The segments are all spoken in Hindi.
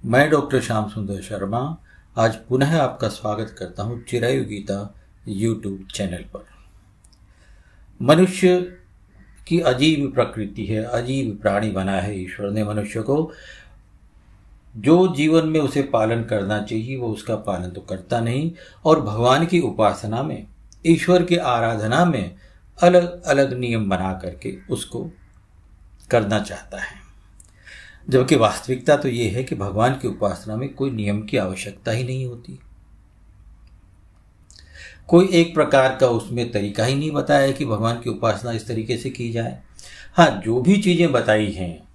मैं डॉक्टर श्याम सुंदर शर्मा आज पुनः आपका स्वागत करता हूं चिरायु गीता यूट्यूब चैनल पर। मनुष्य की अजीब प्रकृति है, अजीब प्राणी बना है ईश्वर ने मनुष्य को। जो जीवन में उसे पालन करना चाहिए वो उसका पालन तो करता नहीं, और भगवान की उपासना में, ईश्वर की आराधना में अलग अलग नियम बना करके उसको करना चाहता है। जबकि वास्तविकता तो ये है कि भगवान की उपासना में कोई नियम की आवश्यकता ही नहीं होती। कोई एक प्रकार का उसमें तरीका ही नहीं बताया है कि भगवान की उपासना इस तरीके से की जाए। हाँ, जो भी चीज़ें बताई हैं,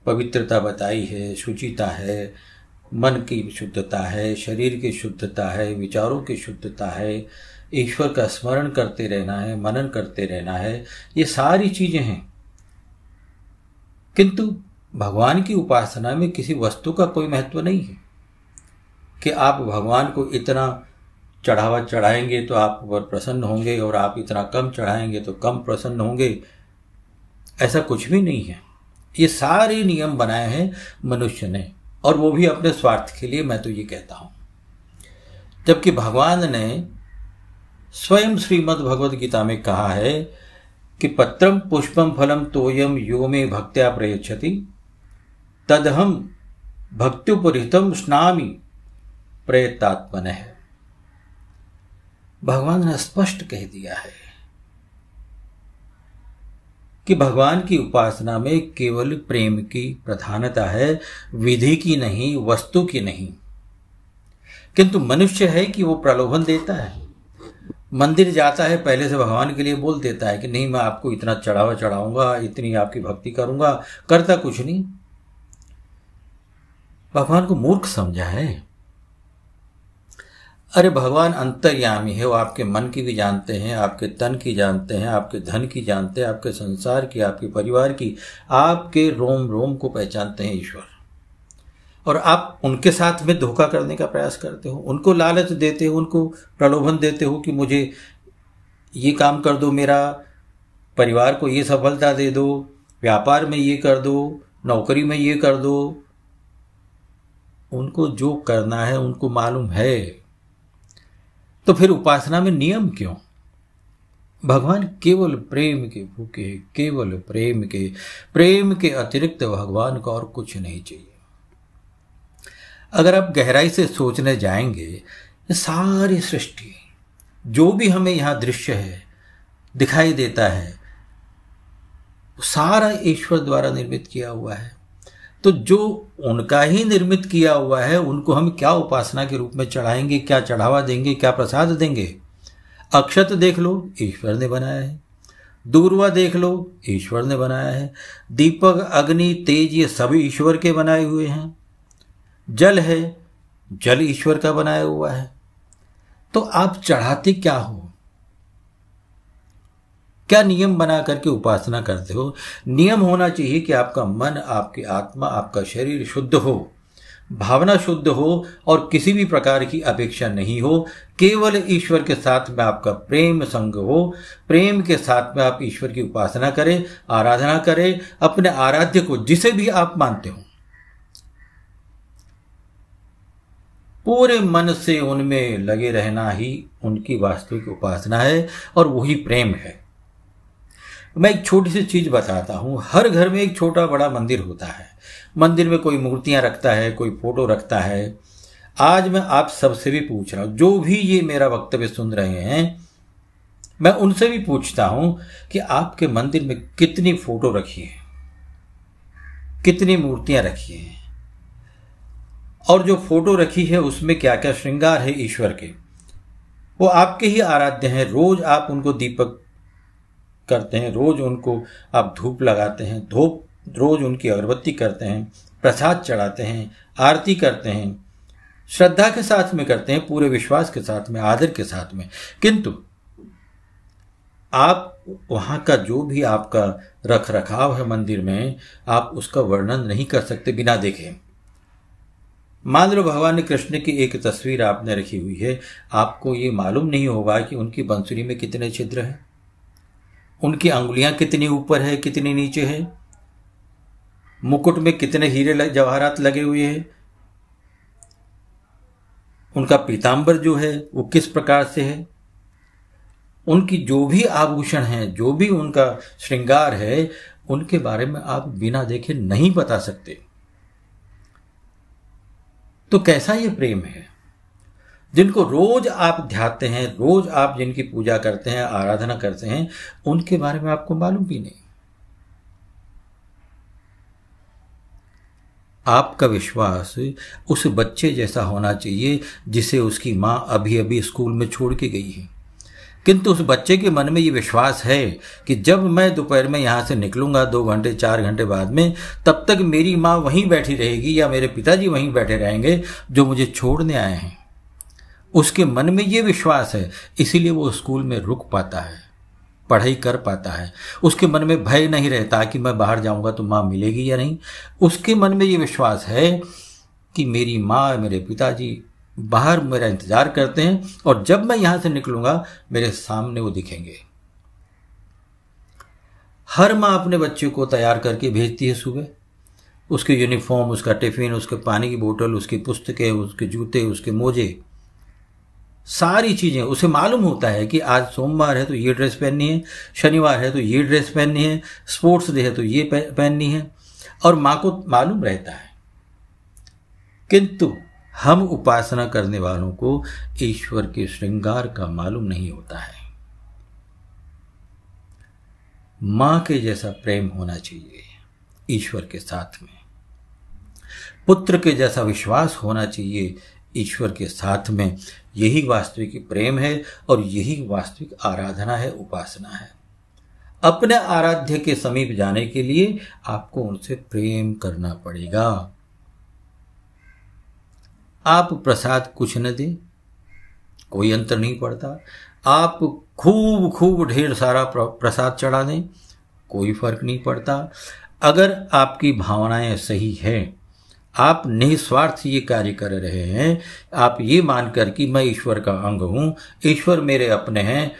पवित्रता बताई है, शुचिता है, मन की शुद्धता है, शरीर की शुद्धता है, विचारों की शुद्धता है, ईश्वर का स्मरण करते रहना है, मनन करते रहना है, ये सारी चीज़ें हैं। किंतु भगवान की उपासना में किसी वस्तु का कोई महत्व नहीं है कि आप भगवान को इतना चढ़ावा चढ़ाएंगे तो आप पर प्रसन्न होंगे और आप इतना कम चढ़ाएंगे तो कम प्रसन्न होंगे। ऐसा कुछ भी नहीं है। ये सारे नियम बनाए हैं मनुष्य ने, और वो भी अपने स्वार्थ के लिए, मैं तो ये कहता हूं। जबकि भगवान ने स्वयं श्रीमद् भगवद गीता में कहा है कि पत्रम पुष्पम फलम तोयम यो मे भक्त्या प्रयच्छति तदहम भक्त्युपरितम स्नामि प्रयतात्मनः। भगवान ने स्पष्ट कह दिया है कि भगवान की उपासना में केवल प्रेम की प्रधानता है, विधि की नहीं, वस्तु की नहीं। किंतु मनुष्य है कि वो प्रलोभन देता है, मंदिर जाता है, पहले से भगवान के लिए बोल देता है कि नहीं, मैं आपको इतना चढ़ावा चढ़ाऊंगा, इतनी आपकी भक्ति करूंगा, करता कुछ नहीं। भगवान को मूर्ख समझा है। अरे भगवान अंतर्यामी है, वो आपके मन की भी जानते हैं, आपके तन की जानते हैं, आपके धन की जानते हैं, आपके संसार की, आपके परिवार की, आपके रोम रोम को पहचानते हैं ईश्वर। और आप उनके साथ में धोखा करने का प्रयास करते हो, उनको लालच देते हो, उनको प्रलोभन देते हो कि मुझे ये काम कर दो, मेरा परिवार को ये सफलता दे दो, व्यापार में ये कर दो, नौकरी में ये कर दो। उनको जो करना है उनको मालूम है, तो फिर उपासना में नियम क्यों? भगवान केवल प्रेम के भूखे, केवल प्रेम के अतिरिक्त भगवान को और कुछ नहीं चाहिए। अगर आप गहराई से सोचने जाएंगे, ये सारी सृष्टि, जो भी हमें यहां दृश्य है, दिखाई देता है, सारा ईश्वर द्वारा निर्मित किया हुआ है। तो जो उनका ही निर्मित किया हुआ है, उनको हम क्या उपासना के रूप में चढ़ाएंगे, क्या चढ़ावा देंगे, क्या प्रसाद देंगे? अक्षत देख लो, ईश्वर ने बनाया है। दूर्वा देख लो, ईश्वर ने बनाया है। दीपक, अग्नि, तेज, ये सभी ईश्वर के बनाए हुए हैं। जल है, जल ईश्वर का बनाया हुआ है। तो आप चढ़ाते क्या हो? क्या नियम बना करके उपासना करते हो? नियम होना चाहिए कि आपका मन, आपकी आत्मा, आपका शरीर शुद्ध हो, भावना शुद्ध हो, और किसी भी प्रकार की अपेक्षा नहीं हो। केवल ईश्वर के साथ में आपका प्रेम संग हो, प्रेम के साथ में आप ईश्वर की उपासना करें, आराधना करें, अपने आराध्य को, जिसे भी आप मानते हो, पूरे मन से उनमें लगे रहना ही उनकी वास्तविक उपासना है, और वही प्रेम है। मैं एक छोटी सी चीज बताता हूं। हर घर में एक छोटा बड़ा मंदिर होता है। मंदिर में कोई मूर्तियां रखता है, कोई फोटो रखता है। आज मैं आप सबसे भी पूछ रहा हूं, जो भी ये मेरा वक्तव्य सुन रहे हैं, मैं उनसे भी पूछता हूं कि आपके मंदिर में कितनी फोटो रखी है, कितनी मूर्तियां रखी हैं, और जो फोटो रखी है उसमें क्या क्या श्रृंगार है ईश्वर के, वो आपके ही आराध्य हैं। रोज आप उनको दीपक करते हैं, रोज उनको आप धूप लगाते हैं, रोज उनकी अगरबत्ती करते हैं, प्रसाद चढ़ाते हैं, आरती करते हैं, श्रद्धा के साथ में करते हैं, पूरे विश्वास के साथ में, आदर के साथ में। किंतु आप वहां का जो भी आपका रख रखाव है मंदिर में, आप उसका वर्णन नहीं कर सकते बिना देखे। मान लो भगवान कृष्ण की एक तस्वीर आपने रखी हुई है, आपको ये मालूम नहीं होगा कि उनकी बांसुरी में कितने छिद्र हैं, उनकी अंगुलियां कितनी ऊपर है, कितनी नीचे है, मुकुट में कितने हीरे जवाहरात लगे हुए हैं, उनका पीताम्बर जो है वो किस प्रकार से है, उनकी जो भी आभूषण हैं, जो भी उनका श्रृंगार है, उनके बारे में आप बिना देखे नहीं बता सकते। तो कैसा ये प्रेम है? जिनको रोज आप ध्याते हैं, रोज आप जिनकी पूजा करते हैं, आराधना करते हैं, उनके बारे में आपको मालूम भी नहीं। आपका विश्वास उस बच्चे जैसा होना चाहिए जिसे उसकी मां अभी अभी स्कूल में छोड़ के गई है। किंतु उस बच्चे के मन में ये विश्वास है कि जब मैं दोपहर में यहां से निकलूंगा 2 घंटे 4 घंटे बाद में, तब तक मेरी मां वहीं बैठी रहेगी या मेरे पिताजी वहीं बैठे रहेंगे जो मुझे छोड़ने आए हैं। उसके मन में ये विश्वास है, इसीलिए वो स्कूल में रुक पाता है, पढ़ाई कर पाता है। उसके मन में भय नहीं रहता कि मैं बाहर जाऊंगा तो माँ मिलेगी या नहीं। उसके मन में ये विश्वास है कि मेरी माँ, मेरे पिताजी बाहर मेरा इंतजार करते हैं और जब मैं यहां से निकलूंगा मेरे सामने वो दिखेंगे। हर माँ अपने बच्चे को तैयार करके भेजती है सुबह, उसके यूनिफॉर्म, उसका टिफिन, उसके पानी की बोतल, उसकी पुस्तकें, उसके जूते, उसके मोजे, सारी चीजें। उसे मालूम होता है कि आज सोमवार है तो ये ड्रेस पहननी है, शनिवार है तो ये ड्रेस पहननी है, स्पोर्ट्स डे है तो ये पहननी है, और मां को मालूम रहता है। किंतु हम उपासना करने वालों को ईश्वर के श्रृंगार का मालूम नहीं होता है। मां के जैसा प्रेम होना चाहिए ईश्वर के साथ में, पुत्र के जैसा विश्वास होना चाहिए ईश्वर के साथ में। यही वास्तविक प्रेम है और यही वास्तविक आराधना है, उपासना है। अपने आराध्य के समीप जाने के लिए आपको उनसे प्रेम करना पड़ेगा। आप प्रसाद कुछ न दें, कोई अंतर नहीं पड़ता। आप खूब खूब ढेर सारा प्रसाद चढ़ा दें, कोई फर्क नहीं पड़ता। अगर आपकी भावनाएं सही हैं, आप निस्वार्थ ये कार्य कर रहे हैं, आप ये मानकर कि मैं ईश्वर का अंग हूं, ईश्वर मेरे अपने हैं,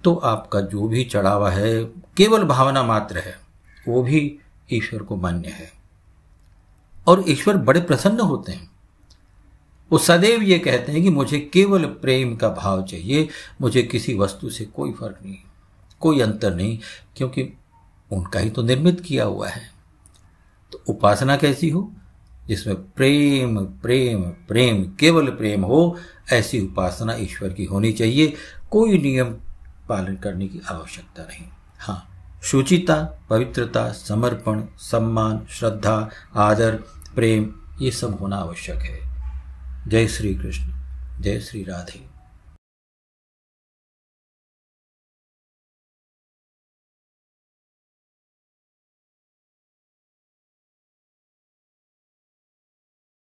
तो आपका जो भी चढ़ावा है केवल भावना मात्र है, वो भी ईश्वर को मान्य है। और ईश्वर बड़े प्रसन्न होते हैं। वो सदैव ये कहते हैं कि मुझे केवल प्रेम का भाव चाहिए, मुझे किसी वस्तु से कोई फर्क नहीं, कोई अंतर नहीं, क्योंकि उनका ही तो निर्मित किया हुआ है। तो उपासना कैसी हो? जिसमें प्रेम प्रेम प्रेम, केवल प्रेम हो, ऐसी उपासना ईश्वर की होनी चाहिए। कोई नियम पालन करने की आवश्यकता नहीं। हाँ, शुचिता, पवित्रता, समर्पण, सम्मान, श्रद्धा, आदर, प्रेम, ये सब होना आवश्यक है। जय श्री कृष्ण, जय श्री राधे।